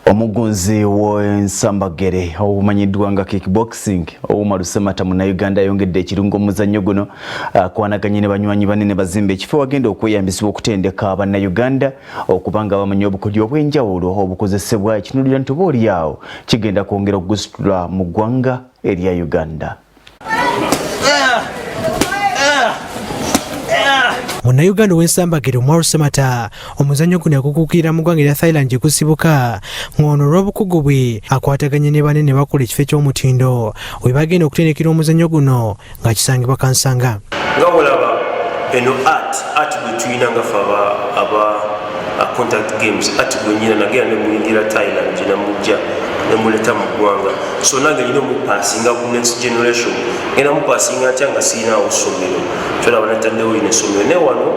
Omugunzi w'ensambagere obumanyiddwa nga kickboxing UMAR SSEMATA mu Uganda yongedde ekirungo omuzannyo guno akwanaganye ne banywanyi banene bazimba ekifo wagenda okweyambisibwa okutendeka Bannayuganda okubanga bamanyi obukodyo obw'enjawulo obukozesebwa ekinulira nti oboolyawo kigenda kwongera okugusitula mu ggwanga erya Uganda. Munnayuganda w'ensambagere UMAR SSEMATA omuzannyo guno yagukuukirira mu ggwanga erya Thailand gye gusibuka ng'ono olw'obukugu bwe akwataganye ne banene bakola ekifo eky'omutindo we bagenda okutendekera omuzannyo guno nga kisangibwa Kansanga. Nga olaba eno art bwe tulina nga ffe aba contact games art bwe nnyina nagenda ne muyingira Thailand gye namujja ne muleta mu ggwanga so nange nina omupaasinga ku next generation ngenda mupaasinga atya nga sirinawo ssomero tolaba nataddewo ine essomero ne wano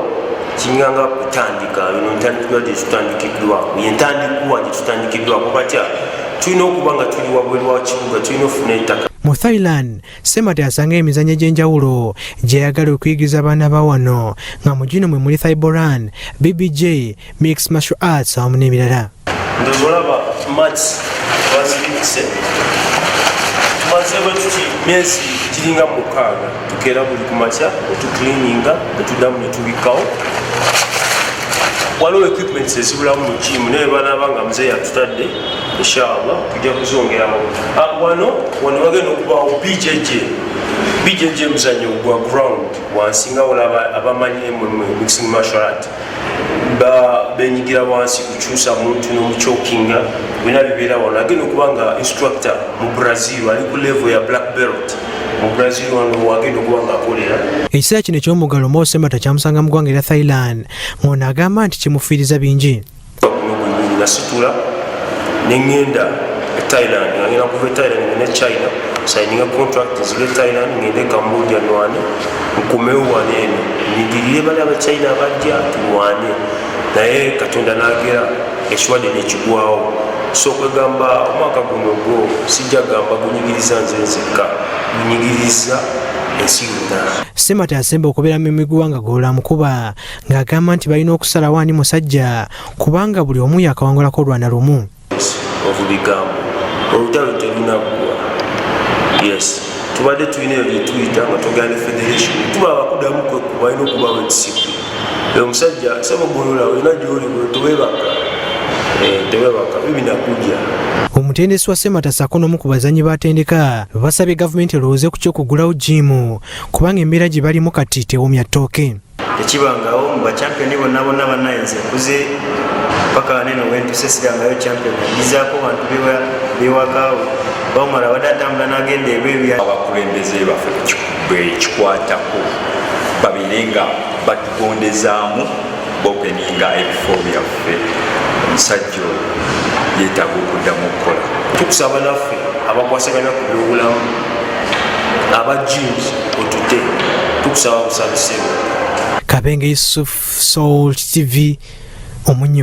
kinganga kutandika bino ntandikibwa gye tutandikiddwako yentandikibwa gye tutandikiddwako batya tulina okuba nga tuli wabweru wa kibuga tulina ofuna ettaka. Mu Thailand, SSEMATA yasanga emizannyo egy'enjawulo gye yagala okuyigiriza abaana ba wano nga mu gino mwe muli Thaiboran, BBJ, Mixed Martial Arts awamu n'ebirala. Ndozolaba mats bazibikise tumaze batuti myezi giringa mukaaga tukeera buli kumakya netucleaninga netuddamu netubikawo waliwo equipments ezibulamu mu gym naye banaba nga muzeeyi atutadde inshallah tujja kuzongerawo wano bagenda okubawo BJJ muzannyo gwa ground wansi nga olaba abamanyi mixing martial art benyigira wansi kukyusa muntu n'omuchokinga bina bibeera wano agenda okuba nga instructor mu Brazil ali ku level ya black belt mu Brazil wano wagenda okuba nga akolera. Ekiseera kino eky'omuggalo UMAR SSEMATA kyamusanga mu ggwanga erya Thailand ng'ono agamba nti kimufiiriza bingi. Nasitula neŋŋenda e Thailand nga ngenda kuva e Thailand ngenda e China sayininga contract nzire e Thailand ngende e Cambodia nwane nkomewo wano eno nigirire bali abachina abajja tulwane naye Katonda n'agera ekirwadde n'ekigwawo so kwegamba omwaka guno gwo sijja gamba gunyigiriza nze nzekka gunyigiriza ensi yonna. SSEMATA yasemba okubeera mu migwanga golamukuba ng'agamba nti balina okusalawo ani musajja kubanga buli omu yakawangulako olwana lumu. Ovubigambo olutalo terunaggwa yes tubadde tulina ebyo tuyita nga tuganda federation tuba abakuddamu kwekuba balina okubawo discipline omusajja sabagolola olina gyoli tewebaka bibinakujja. Omutendesi wa SSEMATA ssaako n'omu ku bazannyi batendeka basabye gavumenti erowooze ku ky'okugulawo jiimu kubanga embeera gye balimu kati tewomya ttooke. Tekibangawo mu bachampiyoni bonna bannayenze nkuze paka wanene wentusesirangayo champion bizaako bantu bewakaawo bamala badatambula n'agenda ebwebya. Abakulembeze baffe bekikwatako babeere nga batugondezaamu bopeninga ebifo byaffe omusajja yeetaaga okuddamu okukola. Tukusaba naffe abakwasaganya ku byobulamu aba gyms otute tukusaba busabisebwa. Kabenge Yusuf, Soul TV, Omunyo.